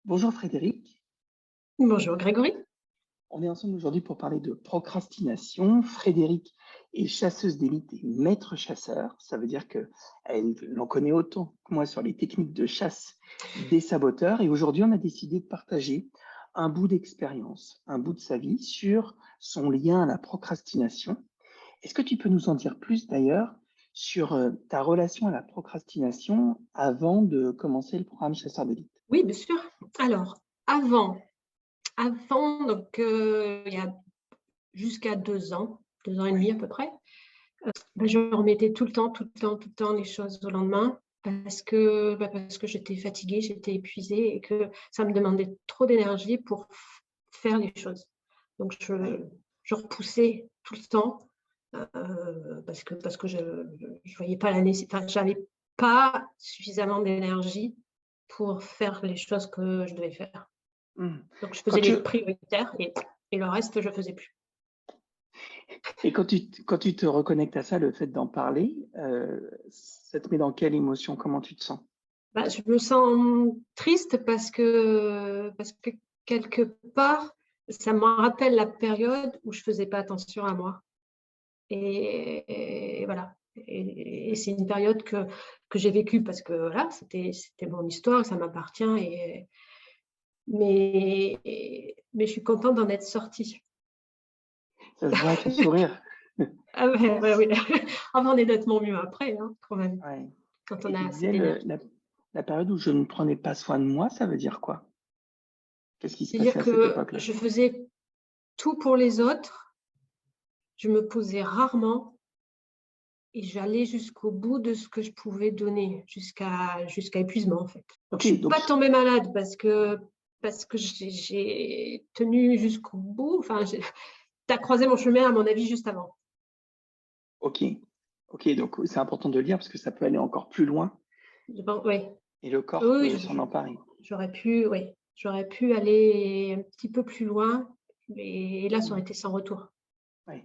Bonjour Frédéric, Bonjour Grégory. on est ensemble aujourd'hui pour parler de procrastination. Frédéric est chasseuse d'élite et maître chasseur. Ça veut dire qu'elle en connaît autant que moi sur les techniques de chasse des saboteurs. Et aujourd'hui, on a décidé de partager un bout d'expérience, un bout de sa vie sur son lien à la procrastination. Est-ce que tu peux nous en dire plus d'ailleurs sur ta relation à la procrastination avant de commencer le programme chasseur d'élite? Oui, bien sûr. Alors, avant donc il y a jusqu'à 2 ans, 2 ans et demi Oui, à peu près, je remettais tout le temps les choses au lendemain parce que j'étais fatiguée, j'étais épuisée et que ça me demandait trop d'énergie pour faire les choses. Donc oui. je repoussais tout le temps, parce que je voyais pas j'avais pas suffisamment d'énergie pour faire les choses que je devais faire. Hmm. Donc je Quand faisais tu, les prioritaires et le reste, je faisais plus. Et quand tu te reconnectes à ça, le fait d'en parler, ça te met dans quelle émotion? Comment tu te sens? Bah, je me sens triste parce que quelque part, ça me rappelle la période où je faisais pas attention à moi et voilà et c'est une période que j'ai vécue parce que voilà, c'était mon histoire, ça m'appartient mais je suis contente d'en être sortie. Ça se voit à ton sourire. Ah ouais, ouais, oui. Ah bah, on est nettement mieux après, hein, quand même, Ouais. quand on Et tu a assez disais d'énergie. la période où je ne prenais pas soin de moi, ça veut dire quoi? Qu'est-ce qui se C'est-à-dire passait à cette que époque-là? je faisais tout pour les autres, je me posais rarement et j'allais jusqu'au bout de ce que je pouvais donner, jusqu'à épuisement, en fait. Donc Ok, je suis donc, pas tombée malade parce que j'ai tenu jusqu'au bout. Enfin, tu as croisé mon chemin, à mon avis, juste avant. ok, ok, donc c'est important de le dire parce que ça peut aller encore plus loin Je pense, oui, et le corps oui, peut s'en emparer. j'aurais pu aller un petit peu plus loin, mais là, ça Hmm. aurait été sans retour. Ouais.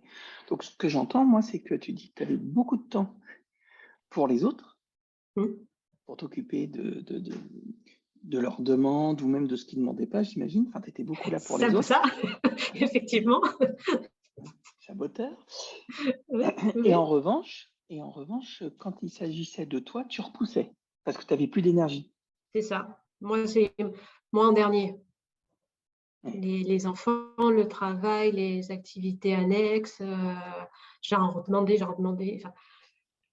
Donc, ce que j'entends, moi, c'est que tu dis que tu avais beaucoup de temps pour les autres, Mmh. pour t'occuper de leurs demandes ou même de ce qu'ils ne demandaient pas, j'imagine. Enfin, tu étais beaucoup là pour C'est un les peu ça, autres. effectivement. Saboteur. Oui, oui, Et oui, en revanche, quand il s'agissait de toi, tu repoussais parce que tu avais plus d'énergie. c'est ça. Moi en dernier. Ouais. Les enfants, le travail, les activités annexes, j'en redemandais, enfin,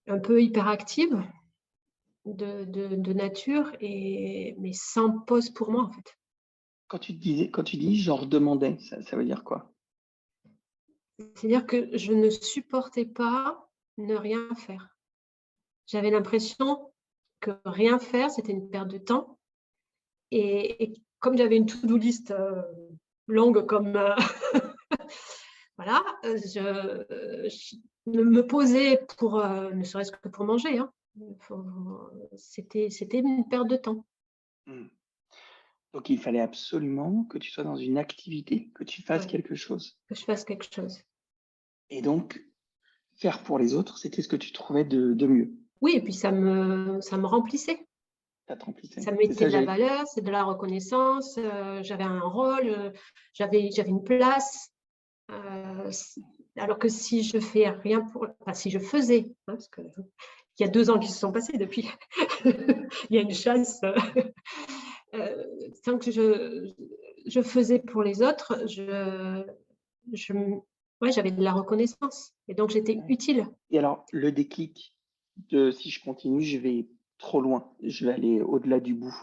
un peu hyperactive de nature mais sans pause pour moi, en fait. Quand tu dis genre demandais, ça veut dire quoi? C'est-à-dire que je ne supportais pas ne rien faire. J'avais l'impression que rien faire, c'était une perte de temps et comme j'avais une to-do list, longue comme, voilà, je me posais pour, ne serait-ce que pour manger, hein. Faut c'était une perte de temps, Hmm. Donc, il fallait absolument que tu sois dans une activité, que tu fasses ouais, quelque chose. que je fasse quelque chose. Et donc, faire pour les autres, c'était ce que tu trouvais de mieux. Oui et puis ça me remplissait. Ça te remplissait. Ça me C'est mettait ça, de la j'allais. valeur, c'est de la reconnaissance, j'avais un rôle, j'avais une place, s alors que si je fais rien pour enfin si je faisais, hein, parce qu'il y a 2 ans qui se sont passés depuis. Il y a une chasse, tant que je faisais pour les autres, je ouais, j'avais de la reconnaissance et donc j'étais Ouais. utile. Et alors, le déclic de si je continue, je vais trop loin, je vais aller au-delà du bout.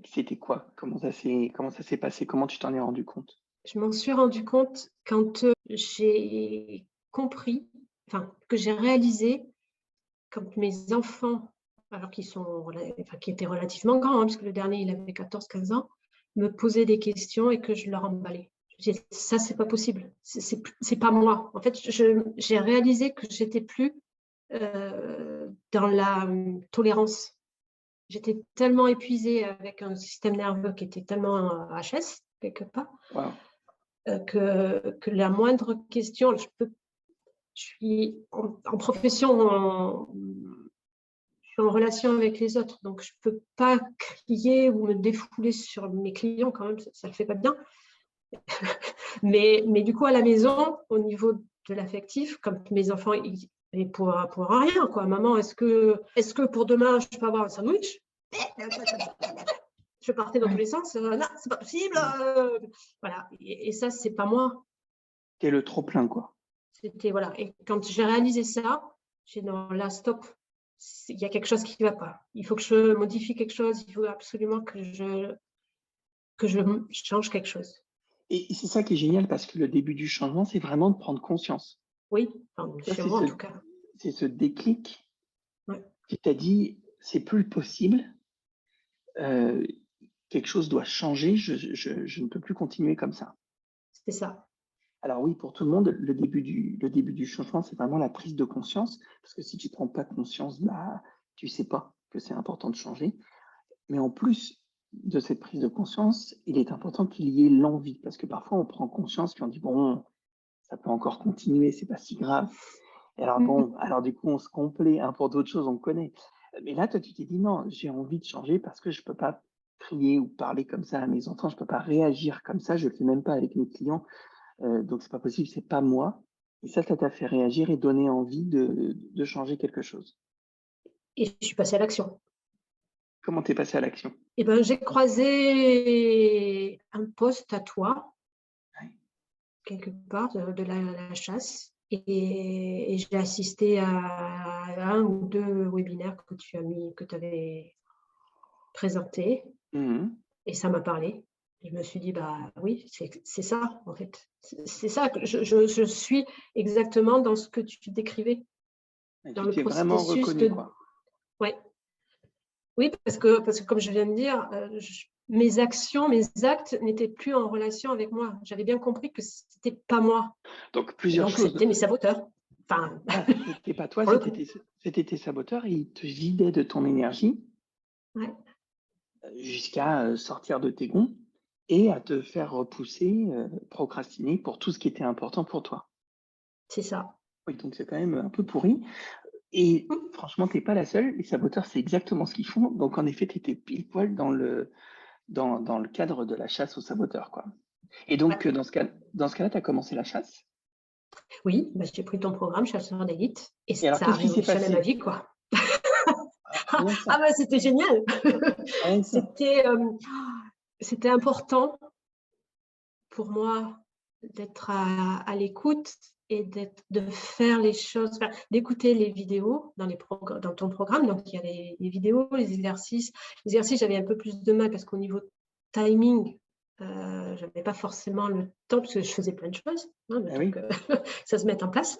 C'était quoi? Comment ça s'est passé? Comment tu t'en es rendu compte? Je m'en suis rendu compte quand, j'ai compris, enfin, que j'ai réalisé quand mes enfants, alors qu'ils sont enfin, qui étaient relativement grands, hein, parce que le dernier, il avait 14 15 ans, me posaient des questions et que je leur emballais. Je disais: «Ça, c'est pas possible, c'est pas moi». En fait, j'ai réalisé que j'étais plus, dans la, tolérance. J'étais tellement épuisée avec un système nerveux qui était tellement, HS quelque part, Waouh! que la moindre question, je suis en profession, suis en relation avec les autres, donc je ne peux pas crier ou me défouler sur mes clients quand même, ça ne le fait pas bien. Mais du coup, à la maison, au niveau de l'affectif, comme mes enfants, ils pour rien, quoi. Maman, est-ce que pour demain, je peux avoir un sandwich? Je partais dans tous les sens. Non, c'est pas possible. Voilà. Et ça, c'est pas moi. T'es le trop plein, quoi. C'était, voilà. Et quand j'ai réalisé ça, j'ai dit non, là, stop. Il y a quelque chose qui ne va pas. Il faut que je modifie quelque chose. Il faut absolument que je change quelque chose. Et c'est ça qui est génial parce que le début du changement, c'est vraiment de prendre conscience. Oui, enfin, Ça, chez moi en tout cas. C'est ce déclic Ouais. qui t'a dit, c'est plus possible, quelque chose doit changer, je ne peux plus continuer comme ça. C'est ça. Alors oui, pour tout le monde, le début du changement, c'est vraiment la prise de conscience, parce que si tu ne prends pas conscience, bah, tu ne sais pas que c'est important de changer. Mais en plus de cette prise de conscience, il est important qu'il y ait l'envie, parce que parfois on prend conscience puis on dit bon, ça peut encore continuer, c'est pas si grave. Et alors bon, alors du coup on se complaît, hein, pour d'autres choses on connaît. Mais là, toi, tu t'es dit non, j'ai envie de changer parce que je peux pas crier ou parler comme ça à mes enfants, je peux pas réagir comme ça, je le fais même pas avec mes clients. Donc c'est pas possible, c'est pas moi. Et ça t'a fait réagir et donner envie de changer quelque chose. Et je suis passée à l'action. Comment t'es passé à l'action? Eh ben, j'ai croisé un post à toi, Ouais. quelque part, de la chasse. Et j'ai assisté à un ou deux webinaires que tu avais présentés. Et ça m'a parlé. Je me suis dit, bah oui, c'est ça, en fait. C'est ça que je suis exactement dans ce que tu décrivais. Et Dans tu le t'es vraiment processus reconnu, quoi. Ouais. Oui, parce que comme je viens de dire, mes actions, mes actes n'étaient plus en relation avec moi. J'avais bien compris que c'était pas moi. Donc Et plusieurs donc, choses. c'était mes saboteurs. Enfin, Voilà, c'était pas toi, pour le coup. c'était tes saboteurs et ils te vidaient de ton énergie Ouais, jusqu'à sortir de tes gonds et à te faire repousser, procrastiner pour tout ce qui était important pour toi. c'est ça. Oui, donc c'est quand même un peu pourri. Et franchement, tu n'es pas la seule. Les saboteurs, c'est exactement ce qu'ils font. Donc en effet, tu étais pile poil dans le cadre de la chasse aux saboteurs, quoi. Et donc, Ouais. dans ce cas-là, tu as commencé la chasse. Oui, bah, j'ai pris ton programme, chasseur d'élite, et Et alors, ça a qu'est-ce qui s'est révolutionné ma passé? vie, quoi. Rien que Ah ça. bah, c'était génial. Rien que ça. C'était important pour moi d'être à l'écoute et de faire les choses, enfin, d'écouter les vidéos dans ton programme. Donc, il y a les vidéos, les exercices. Les exercices, j'avais un peu plus de mal parce qu'au niveau timing, je n'avais pas forcément le temps parce que je faisais plein de choses, hein, le Ah temps oui. que ça se mette en place.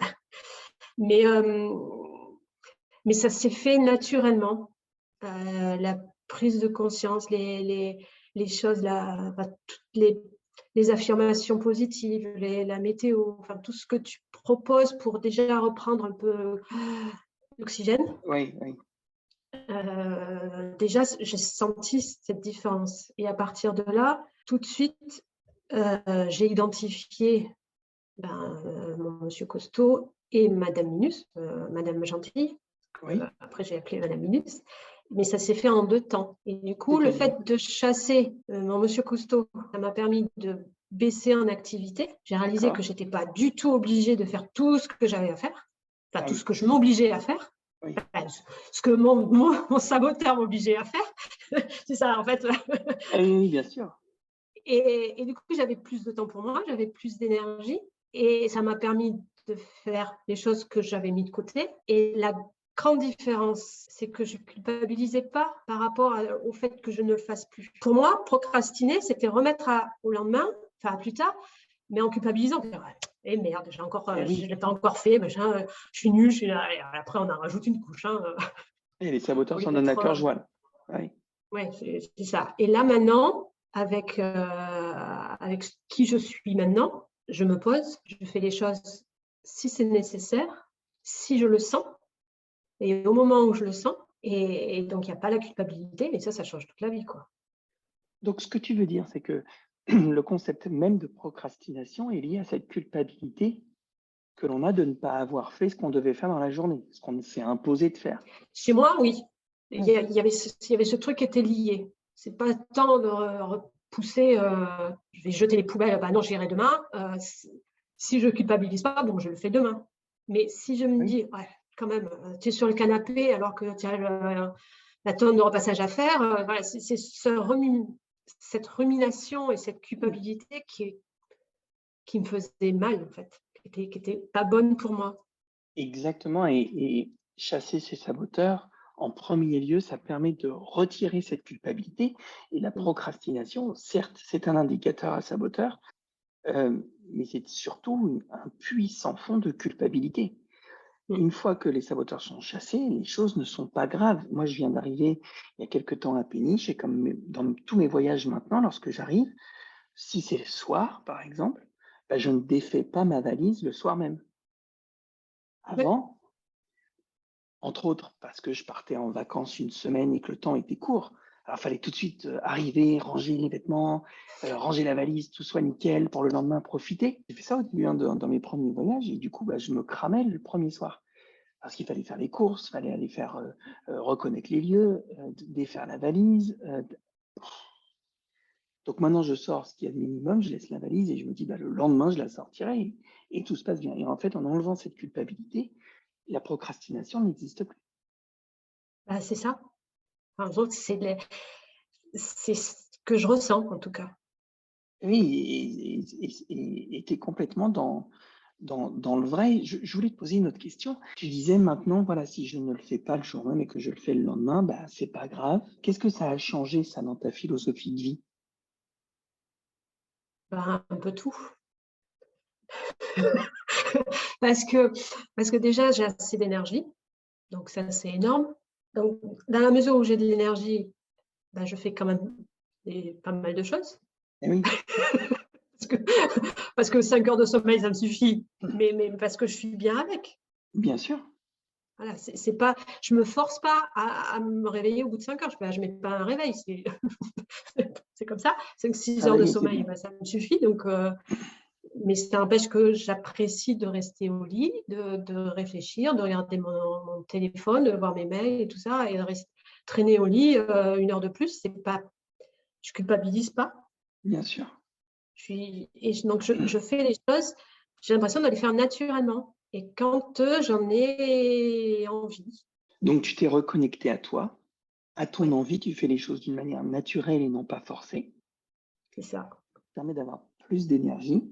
Mais ça s'est fait naturellement. La prise de conscience, les choses, toutes les affirmations positives, la météo, enfin tout ce que tu proposes pour déjà reprendre un peu l'oxygène. Oui, oui. Déjà, j'ai senti cette différence. Et à partir de là, tout de suite, j'ai identifié mon monsieur Costaud et Madame Minus, Madame Gentille. Oui. Après, j'ai appelé Madame Minus. Mais ça s'est fait en 2 temps. Et du coup, le C'est-à-dire? fait de chasser mon monsieur Cousteau, ça m'a permis de baisser en activité. J'ai réalisé que D'accord. je n'étais pas du tout obligée de faire tout ce que j'avais à faire, enfin Ah tout ce oui. que je m'obligeais à faire, Oui. enfin, ce que mon saboteur m'obligeait à faire. C'est ça, en fait. Ah oui, oui, bien sûr. Et du coup, j'avais plus de temps pour moi, j'avais plus d'énergie. Et ça m'a permis de faire les choses que j'avais mis de côté. Et la grande différence, c'est que je ne culpabilisais pas par rapport au fait que je ne le fasse plus. Pour moi, procrastiner, c'était remettre au lendemain, enfin plus tard, mais en culpabilisant. Et merde, je ne Oui. l'ai pas encore fait, machin, je suis nulle. Après, on en rajoute une couche. Et les saboteurs Au lieu sont de nature d'être. joie. Oui. Ouais, c'est ça. Et là, maintenant, avec qui je suis maintenant, je me pose, je fais les choses si c'est nécessaire, si je le sens, et au moment où je le sens. Et donc, il n'y a pas la culpabilité, mais ça change toute la vie, quoi. Donc, ce que tu veux dire, c'est que le concept même de procrastination est lié à cette culpabilité que l'on a de ne pas avoir fait ce qu'on devait faire dans la journée, ce qu'on s'est imposé de faire. Chez moi, oui. il y avait ce truc qui était lié. C'est pas tant de repousser, je vais jeter les poubelles, bah non, j'irai demain. Si je culpabilise pas, bon, je le fais demain. Mais si je me dis, ouais, quand même, tu es sur le canapé alors que tu as la tonne de repassage à faire, voilà, c'est cette rumination et cette culpabilité qui me faisait mal, en fait, qui était pas bonne pour moi. Exactement, et chasser ces saboteurs, en premier lieu, ça permet de retirer cette culpabilité. Et la procrastination, certes, c'est un indicateur à saboteur, mais c'est surtout un puits sans fond de culpabilité. Une fois que les saboteurs sont chassés, les choses ne sont pas graves. Moi, je viens d'arriver il y a quelque temps à Péniche, et comme dans tous mes voyages maintenant, lorsque j'arrive, si c'est le soir, par exemple, bah, je ne défais pas ma valise le soir même. Ouais. Avant, entre autres, parce que je partais en vacances une semaine et que le temps était court. Alors, il fallait tout de suite arriver, ranger les vêtements, ranger la valise, tout soit nickel pour le lendemain profiter. J'ai fait ça au début dans mes premiers voyages, et du coup, bah, je me cramais le premier soir. Parce qu'il fallait faire les courses, il fallait aller faire reconnaître les lieux, défaire la valise. Donc maintenant, je sors ce qu'il y a de minimum, je laisse la valise et je me dis, bah, le lendemain, je la sortirai et tout se passe bien. Et en fait, en enlevant cette culpabilité, la procrastination n'existe plus. Bah, c'est ça. Enfin, c'est ce que je ressens, en tout cas. Oui, et tu es complètement dans le vrai. Je voulais te poser une autre question. Tu disais maintenant, voilà, si je ne le fais pas le jour même et que je le fais le lendemain, bah, c'est pas grave. Qu'est-ce que ça a changé, ça, dans ta philosophie de vie? Bah, un peu tout. Parce que déjà, j'ai assez d'énergie, donc ça, c'est énorme. Donc, dans la mesure où j'ai de l'énergie, bah, je fais quand même pas mal de choses. Eh oui, Parce que 5 heures de sommeil, ça me suffit, mais parce que je suis bien avec. bien sûr. Voilà, c'est pas, je me force pas à me réveiller au bout de 5 heures. Je mets pas un réveil, c'est comme ça. 5-6 heures de Travailler, c'est sommeil, bien. bah, ça me suffit. Donc, mais ça n'empêche que j'apprécie de rester au lit, de réfléchir, de regarder mon téléphone, de voir mes mails et tout ça, et de traîner au lit 1 heure de plus. C'est pas, je culpabilise pas. Bien sûr. Donc, je fais les choses, j'ai l'impression de les faire naturellement. Et quand j'en ai envie, Donc, tu t'es reconnecté à toi, à ton oui, envie, tu fais les choses d'une manière naturelle et non pas forcée. c'est ça. Ça permet d'avoir plus d'énergie.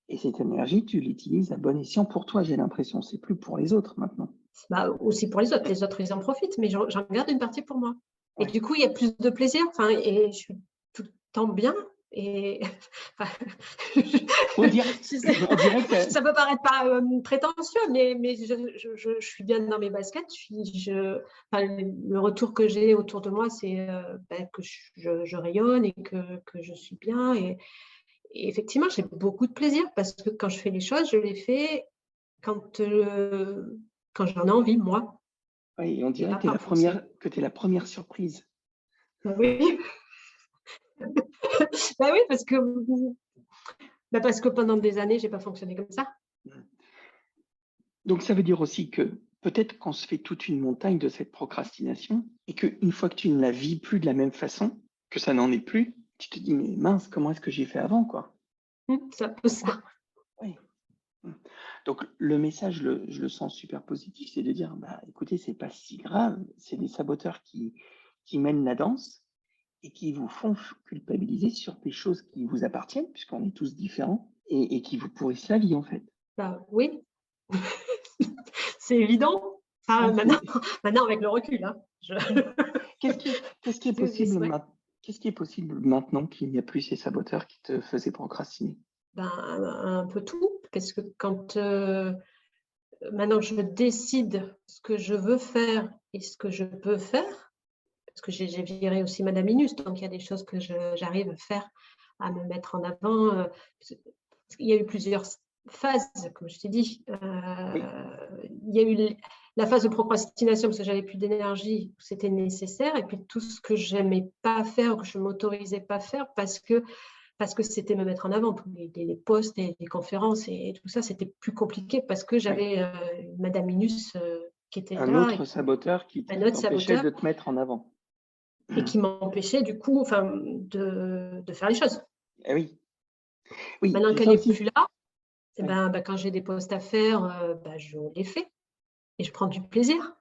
Et cette énergie, tu l'utilises à bon escient pour toi, j'ai l'impression. C'est plus pour les autres maintenant. Bah, aussi pour les autres, ils en profitent, mais j'en garde une partie pour moi. Et Ouais. du coup, il y a plus de plaisir, enfin, et je suis tout le temps bien. Et enfin, On dirait, on dirait que ça peut paraître pas prétentieux, mais je suis bien dans mes baskets. Enfin, le retour que j'ai autour de moi, c'est que je rayonne et que je suis bien. Et effectivement, j'ai beaucoup de plaisir parce que quand je fais les choses, je les fais quand, quand j'en ai envie, moi, oui, on et dirait pas que tu es par forcer. la première surprise. Oui, bah oui, parce que pendant des années, j'ai pas fonctionné comme ça. Donc, ça veut dire aussi que peut-être qu'on se fait toute une montagne de cette procrastination et qu'une fois que tu ne la vis plus de la même façon, que ça n'en est plus, tu te dis, mais mince, comment est-ce que j'ai fait avant, quoi? C'est un peu ça. Oui. Donc le message, je le sens super positif, c'est de dire, bah, écoutez, c'est pas si grave, c'est des saboteurs qui mènent la danse et qui vous font culpabiliser sur des choses qui vous appartiennent, puisqu'on est tous différents, et qui vous pourrissent la vie, en fait. Bah oui, c'est évident. Ouais, Enfin, maintenant avec le recul, hein. qu'est-ce qui est possible Ouais. qu'est-ce qui est possible maintenant qu'il n'y a plus ces saboteurs qui te faisaient procrastiner? Ben, un peu tout, parce que quand maintenant je décide ce que je veux faire et ce que je peux faire, parce que j'ai viré aussi Madame Minus, donc il y a des choses que j'arrive à faire, à me mettre en avant. Il y a eu plusieurs phases, comme je t'ai dit. Oui, Il y a eu la phase de procrastination parce que j'avais plus d'énergie, c'était nécessaire, et puis tout ce que j'aimais pas faire, que je m'autorisais pas faire parce que c'était me mettre en avant, tous les posts et les conférences et tout ça, c'était plus compliqué parce que oui, j'avais Madame Minus qui était Un là, autre saboteur qui un autre t'empêchait saboteur, de te mettre en avant. et qui m'empêchait du coup de faire les choses. Eh oui. Oui, Maintenant et qu'elle ça n'est aussi. plus là, Oui. quand j'ai des posts à faire, je les fais et je prends du plaisir.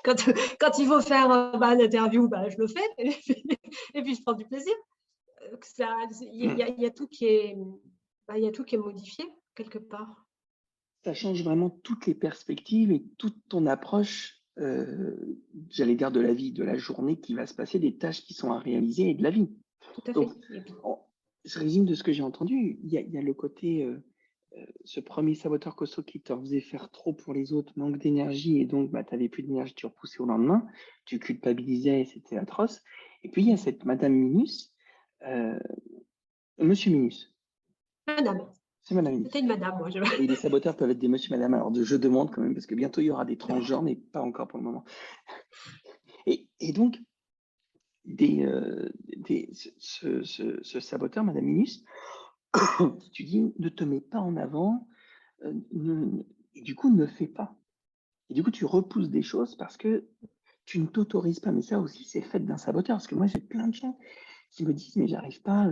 Quand il faut faire une interview, je le fais et puis je prends du plaisir. Il y a tout qui est, il y a tout qui est modifié quelque part. Ça change vraiment toutes les perspectives et toute ton approche, j'allais dire de la vie, de la journée qui va se passer, des tâches qui sont à réaliser et de la vie. Tout à Donc, fait. Et puis, je résume de ce que j'ai entendu, il y a le côté, ce premier saboteur costaud qui te faisait faire trop pour les autres, manque d'énergie et donc tu avais plus d'énergie, tu repoussais au lendemain, tu culpabilisais, c'était atroce. Et puis il y a cette madame Minus, monsieur Minus, madame, c'est madame Minus. c'était une madame, moi. Oui, les saboteurs peuvent être des monsieur, madame. Alors, je demande quand même, parce que bientôt il y aura des transgenres, mais pas encore pour le moment. Et donc, ce saboteur, madame Minus, tu dis, ne te mets pas en avant, et du coup, ne fais pas. Et du coup, tu repousses des choses parce que tu ne t'autorises pas. Mais ça aussi, c'est fait d'un saboteur. Parce que moi, j'ai plein de gens qui me disent, mais j'arrive pas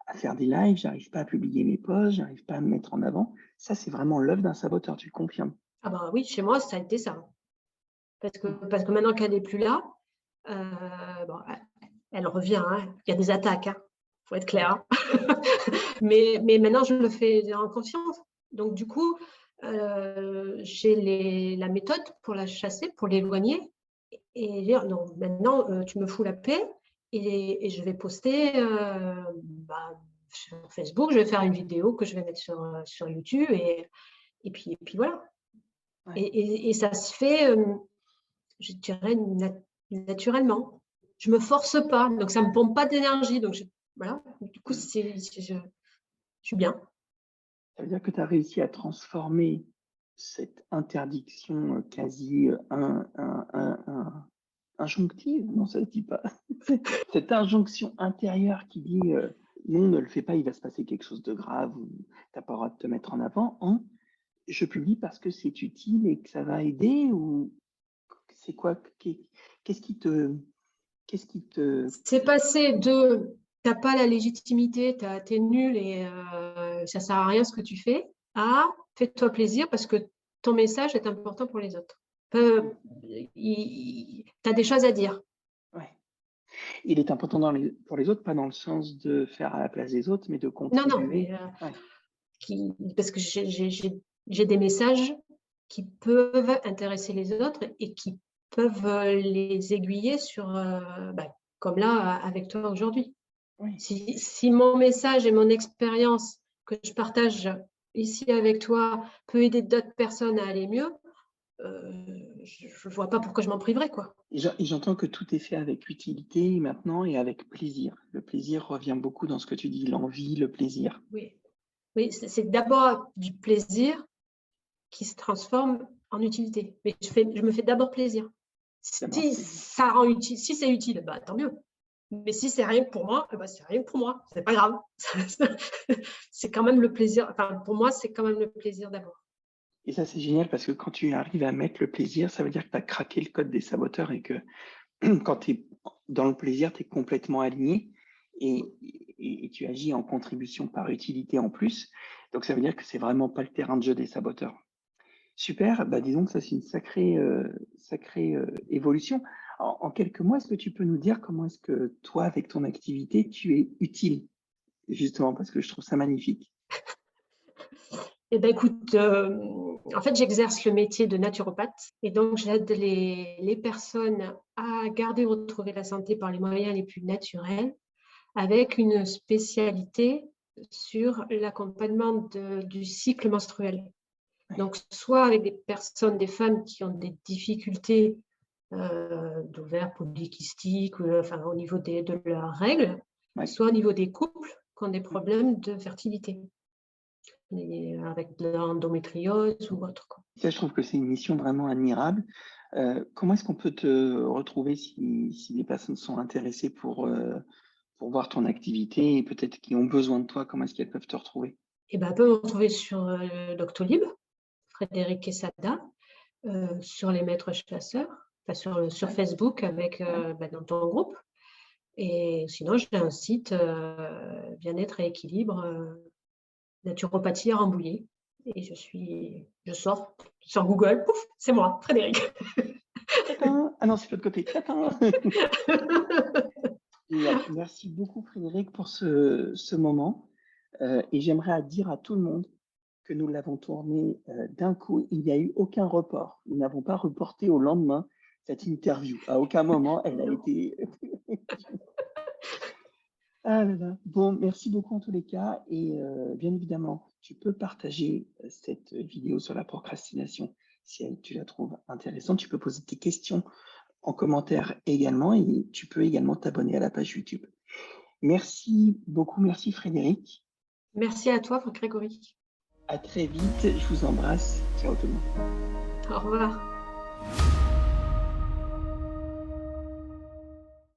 à faire des lives, j'arrive pas à publier mes posts, j'arrive pas à me mettre en avant. Ça, c'est vraiment l'œuvre d'un saboteur, tu confirmes. Ah oui, chez moi, ça a été ça. Parce que maintenant qu'elle n'est plus là, elle revient. Il y a des attaques, faut être clair. mais maintenant, je le fais en conscience. Donc, du coup, j'ai la méthode pour la chasser, pour l'éloigner et dire non, maintenant, tu me fous la paix et je vais poster sur Facebook, je vais faire une vidéo que je vais mettre sur YouTube et puis voilà. Ouais. Et ça se fait, je dirais, naturellement. Je ne me force pas, donc ça ne me pompe pas d'énergie. Donc, voilà, du coup, je suis bien. Ça veut dire que tu as réussi à transformer cette interdiction quasi injonctive, non, ça ne se dit pas. Cette injonction intérieure qui dit non, ne le fais pas, il va se passer quelque chose de grave, ou tu n'as pas le droit de te mettre en avant, en je publie parce que c'est utile et que ça va aider, ou c'est quoi? Qu'est-ce qui te. C'est passé de t'as pas la légitimité, t'es nul et ça sert à rien ce que tu fais, à fais-toi plaisir parce que ton message est important pour les autres. Tu as des choses à dire. Ouais. Il est important pour les autres, pas dans le sens de faire à la place des autres, mais de Non, mais contribuer. Ouais. parce que j'ai des messages qui peuvent intéresser les autres et qui peuvent les aiguiller sur, comme là, avec toi aujourd'hui. Oui. Si mon message et mon expérience que je partage ici avec toi peut aider d'autres personnes à aller mieux, je ne vois pas pourquoi je m'en priverais, quoi. Et j'entends que tout est fait avec utilité maintenant et avec plaisir. Le plaisir revient beaucoup dans ce que tu dis, l'envie, le plaisir. Oui, c'est d'abord du plaisir qui se transforme en utilité. Mais je me fais d'abord plaisir. Si ça rend utile, si c'est utile, tant mieux. Mais si c'est rien que pour moi, c'est rien que pour moi. C'est pas grave. C'est quand même le plaisir. Enfin, pour moi, c'est quand même le plaisir d'abord. Et ça, c'est génial parce que quand tu arrives à mettre le plaisir, ça veut dire que tu as craqué le code des saboteurs et que quand tu es dans le plaisir, tu es complètement aligné et tu agis en contribution par utilité en plus. Donc, ça veut dire que c'est vraiment pas le terrain de jeu des saboteurs. Super, disons que ça, c'est une sacrée évolution. En quelques mots, est-ce que tu peux nous dire comment est-ce que toi, avec ton activité, tu es utile? Justement, parce que je trouve ça magnifique. Écoute, en fait, j'exerce le métier de naturopathe et donc j'aide les personnes à garder ou retrouver la santé par les moyens les plus naturels avec une spécialité sur l'accompagnement du cycle menstruel. Donc, soit avec des personnes, des femmes qui ont des difficultés d'ovaires polykystiques, au niveau de leurs règles, soit au niveau des couples qui ont des problèmes de fertilité, avec de l'endométriose ou autre. Ça, je trouve que c'est une mission vraiment admirable. Comment est-ce qu'on peut te retrouver si les personnes sont intéressées pour voir ton activité et peut-être qui ont besoin de toi? Comment est-ce qu'elles peuvent te retrouver? Elles peuvent me retrouver sur Doctolib, Frédéric Quesada. sur les maîtres chasseurs, sur Facebook avec dans ton groupe. Et sinon, j'ai un site bien-être et équilibre, naturopathie à Rambouillet. Et je sors sur Google, pouf, c'est moi, Frédéric. Ah non, c'est l'autre côté. Merci beaucoup, Frédéric, pour ce moment. Et j'aimerais dire à tout le monde que nous l'avons tourné d'un coup. Il n'y a eu aucun report. Nous n'avons pas reporté au lendemain cette interview. À aucun moment, elle a été... Ah là là. Bon, merci beaucoup en tous les cas. Et bien évidemment, tu peux partager cette vidéo sur la procrastination si tu la trouves intéressante. Tu peux poser tes questions en commentaire également et tu peux également t'abonner à la page YouTube. Merci beaucoup. Merci Frédéric. Merci à toi, Grégory. À très vite. Je vous embrasse. Ciao tout le monde. Au revoir.